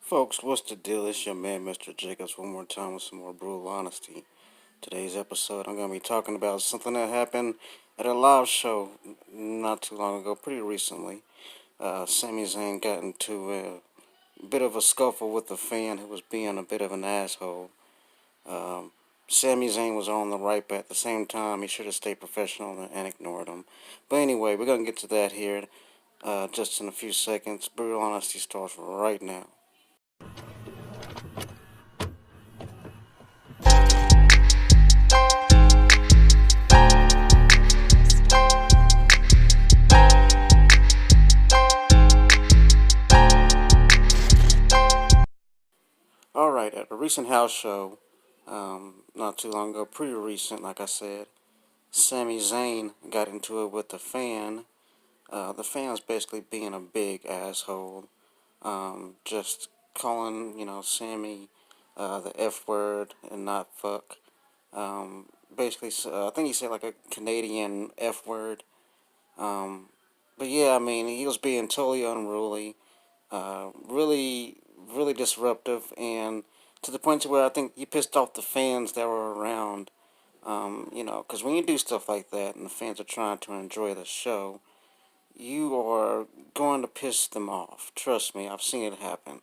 Folks, what's the deal? It's your man, Mr. Jacobs, one more time with some more brutal honesty. Today's episode, I'm going to be talking about something that happened at a live show not too long ago, pretty recently. Sami Zayn got into a bit of a scuffle with a fan who was being a bit of an asshole. Um, Sami Zayn was on the right, but at the same time, he should have stayed professional and ignored him. But anyway, we're going to get to that here just in a few seconds. Brutal honesty starts right now. Alright, at a recent house show, not too long ago, pretty recent, like I said, Sami Zayn got into it with the fan. The fan was basically being a big asshole, just calling, Sammy the F word and not fuck. Basically, I think he said like a Canadian F word. Um, but yeah, I mean, he was being totally unruly, really disruptive, and to the point to where I think he pissed off the fans that were around. Because when you do stuff like that and the fans are trying to enjoy the show, you are going to piss them off. Trust me, I've seen it happen.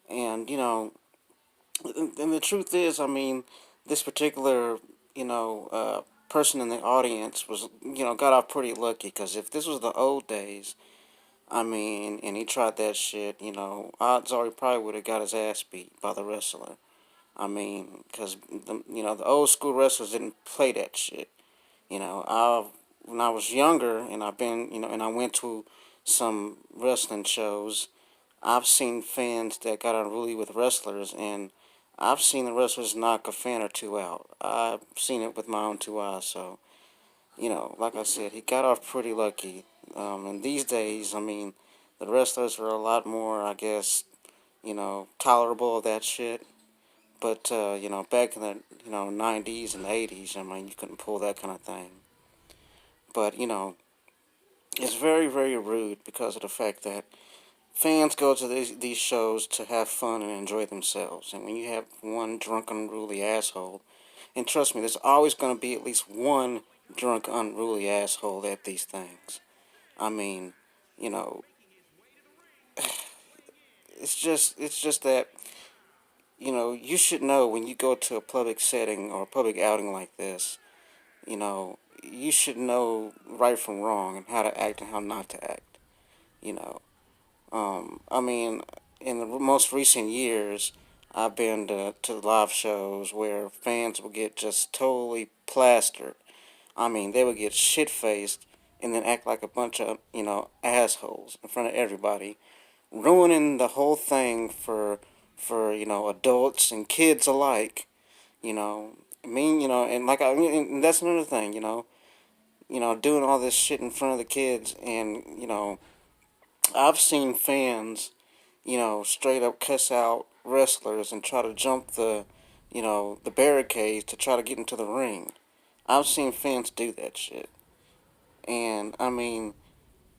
And and the truth is, I mean, this particular person in the audience was got off pretty lucky because if this was the old days, I mean, and he tried that shit, odds are he probably would have got his ass beat by the wrestler. I mean, because the old school wrestlers didn't play that shit. When I was younger, and and I went to some wrestling shows. I've seen fans that got unruly with wrestlers, and I've seen the wrestlers knock a fan or two out. I've seen it with my own two eyes. So, like I said, he got off pretty lucky. And these days, I mean, the wrestlers are a lot more, I guess, tolerable of that shit. But back in the 90s and 80s, I mean, you couldn't pull that kind of thing. But it's very very rude because of the fact that fans go to these shows to have fun and enjoy themselves. And when you have one drunk unruly asshole, and trust me, there's always going to be at least one drunk unruly asshole at these things. I mean, you know, it's just that you should know when you go to a public setting or a public outing like this. You should know right from wrong and how to act and how not to act. You know, I mean, in the most recent years, I've been to live shows where fans will get just totally plastered. I mean, they would get shit faced and then act like a bunch of, assholes in front of everybody, ruining the whole thing for adults and kids alike. You know, I mean, and like I mean, and that's another thing. Doing all this shit in front of the kids, and I've seen fans, straight up cuss out wrestlers and try to jump the barricades to try to get into the ring. I've seen fans do that shit, and I mean,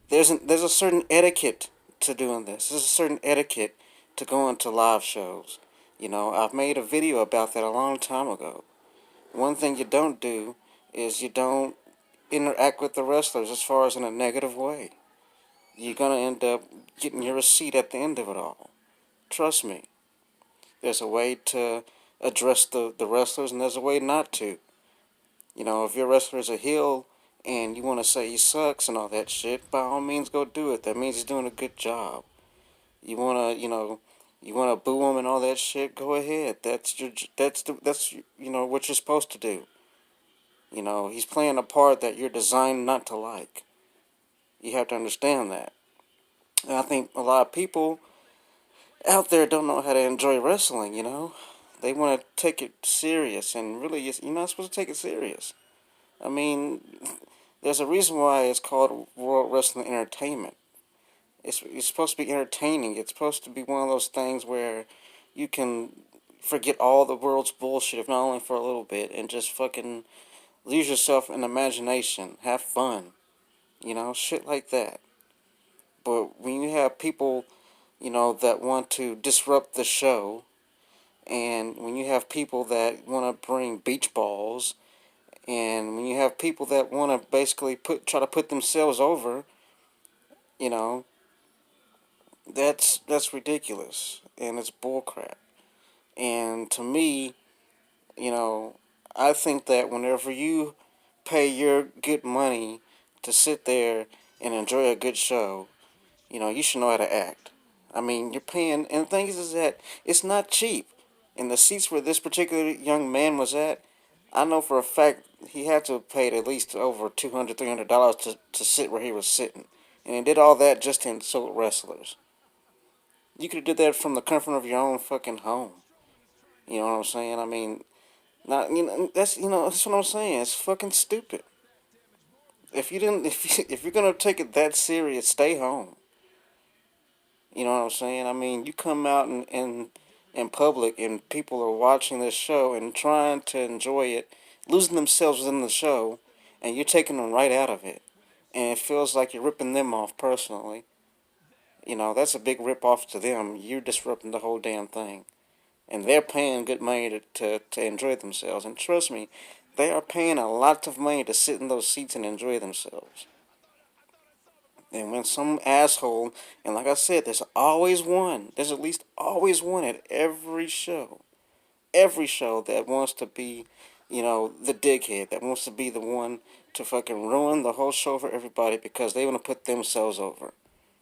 there's a certain etiquette to doing this. There's a certain etiquette to going to live shows. I've made a video about that a long time ago. One thing you don't do is you don't interact with the wrestlers as far as in a negative way. You're gonna end up getting your receipt at the end of it all. Trust me. There's a way to address the wrestlers, and there's a way not to. If your wrestler is a heel and you want to say he sucks and all that shit, by all means go do it. That means he's doing a good job. You wanna boo him and all that shit. Go ahead. That's what you're supposed to do. He's playing a part that you're designed not to like. You have to understand that. And I think a lot of people out there don't know how to enjoy wrestling. They want to take it serious, and really, you're not supposed to take it serious. I mean, there's a reason why it's called World Wrestling Entertainment. It's supposed to be entertaining. It's supposed to be one of those things where you can forget all the world's bullshit, if not only for a little bit, and just fucking lose yourself in imagination. Have fun. Shit like that. But when you have people that want to disrupt the show. And when you have people that want to bring beach balls, and when you have people that want to basically try to put themselves over, you know, that's ridiculous and it's bullcrap. And to me, you know, I think that whenever you pay your good money to sit there and enjoy a good show, you should know how to act. I mean, you're paying, and the thing is that it's not cheap. And the seats where this particular young man was at, I know for a fact he had to have paid at least over $200, $300 to sit where he was sitting. And he did all that just to insult wrestlers. You could have did that from the comfort of your own fucking home. You know what I'm saying? I mean, not that's what I'm saying. It's fucking stupid. If you didn't, if you're gonna take it that serious, stay home. You know what I'm saying? I mean, you come out in public and people are watching this show and trying to enjoy it, losing themselves within the show, and you're taking them right out of it. And it feels like you're ripping them off personally. That's a big rip off to them. You're disrupting the whole damn thing. And they're paying good money to enjoy themselves. And trust me, they are paying a lot of money to sit in those seats and enjoy themselves. And when some asshole, and like I said, there's always one, there's at least always one at every show that wants to be, the dickhead, that wants to be the one to fucking ruin the whole show for everybody because they want to put themselves over.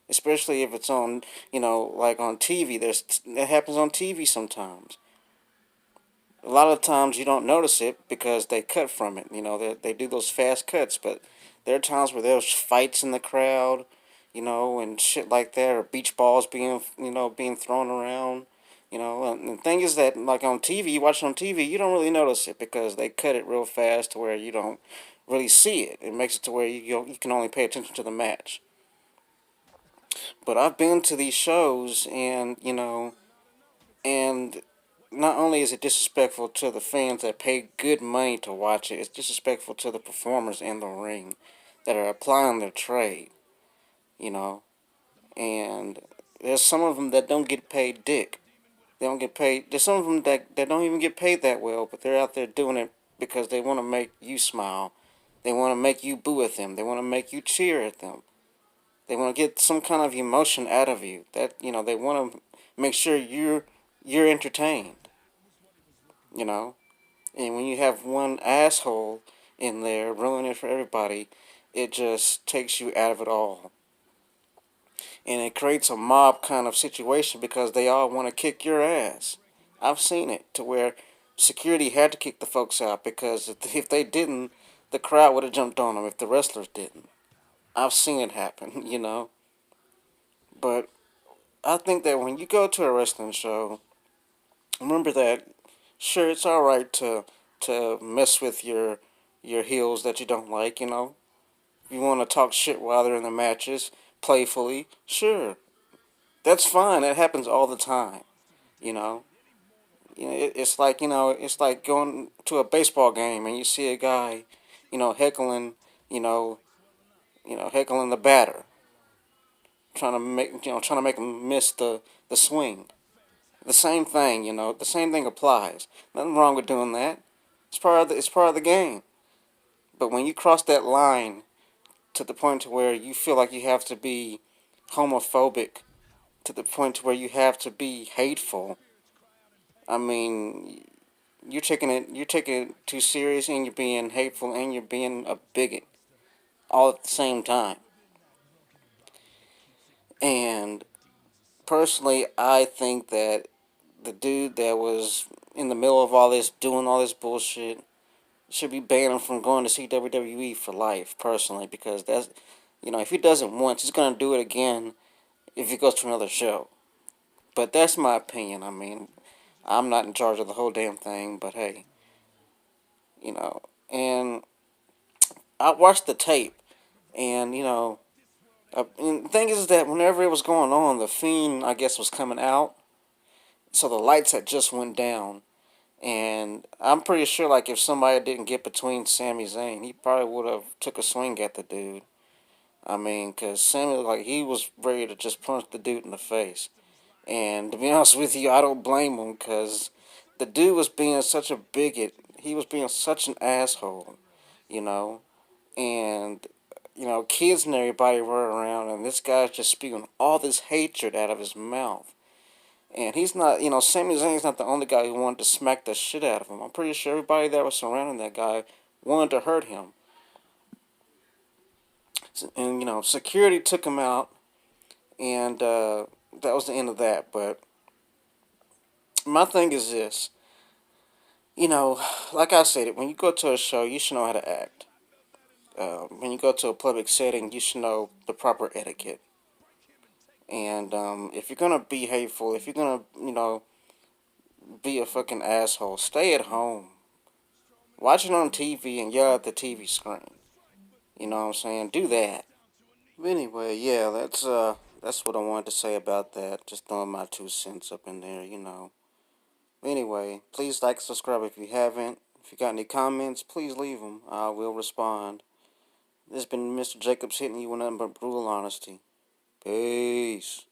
Especially if it's on, like on TV. That happens on TV sometimes. A lot of times you don't notice it because they cut from it. They do those fast cuts, but there are times where there's fights in the crowd, and shit like that, or beach balls being thrown around. And the thing is that, like on TV, you watch it on TV, you don't really notice it because they cut it real fast to where you don't really see it. It makes it to where you can only pay attention to the match. But I've been to these shows, and not only is it disrespectful to the fans that pay good money to watch it, it's disrespectful to the performers in the ring that are applying their trade, you know. And there's some of them that don't get paid dick. They don't get paid. There's some of them that don't even get paid that well, but they're out there doing it because they want to make you smile. They want to make you boo at them. They want to make you cheer at them. They want to get some kind of emotion out of you. They want to make sure you're entertained. You know, and when you have one asshole in there ruining it for everybody, it just takes you out of it all. And it creates a mob kind of situation because they all want to kick your ass. I've seen it to where security had to kick the folks out because if they didn't, the crowd would have jumped on them if the wrestlers didn't. I've seen it happen, But I think that when you go to a wrestling show, remember that sure it's all right to mess with your heels that you don't like. If you want to talk shit while they're in the matches, playfully, sure, that's fine. That happens all the time. You know, it's like going to a baseball game and you see a guy, heckling, you know, heckling the batter, trying to make him miss the swing. The same thing, the same thing applies. Nothing wrong with doing that. It's part of the game. But when you cross that line to the point to where you feel like you have to be homophobic, to the point to where you have to be hateful, I mean, you're taking it too serious, and you're being hateful, and you're being a bigot all at the same time. And personally, I think that the dude that was in the middle of all this, doing all this bullshit, should be banned from going to see WWE for life, personally, because if he does it once, he's going to do it again if he goes to another show. But that's my opinion. I mean, I'm not in charge of the whole damn thing, but hey, you know. And I watched the tape, and, and the thing is that whenever it was going on, the Fiend, I guess, was coming out, so the lights had just went down. And I'm pretty sure, like, if somebody didn't get between Sami Zayn, he probably would have took a swing at the dude. I mean, because Sami, like, he was ready to just punch the dude in the face. And to be honest with you, I don't blame him because the dude was being such a bigot. He was being such an asshole, you know. And, kids and everybody were around, and this guy's just spewing all this hatred out of his mouth. And he's not, Sami Zayn's not the only guy who wanted to smack the shit out of him. I'm pretty sure everybody that was surrounding that guy wanted to hurt him. And, security took him out, and that was the end of that. But my thing is this, you know, like I said, when you go to a show, you should know how to act. When you go to a public setting, you should know the proper etiquette. And if you're gonna be hateful, if you're gonna, be a fucking asshole, stay at home. Watch it on TV and yell at the TV screen. You know what I'm saying? Do that. But anyway, yeah, that's what I wanted to say about that. Just throwing my 2 cents up in there. Anyway, please like, subscribe if you haven't. If you got any comments, please leave them. I will respond. This has been Mr. Jacobs hitting you with nothing but brutal honesty. Peace.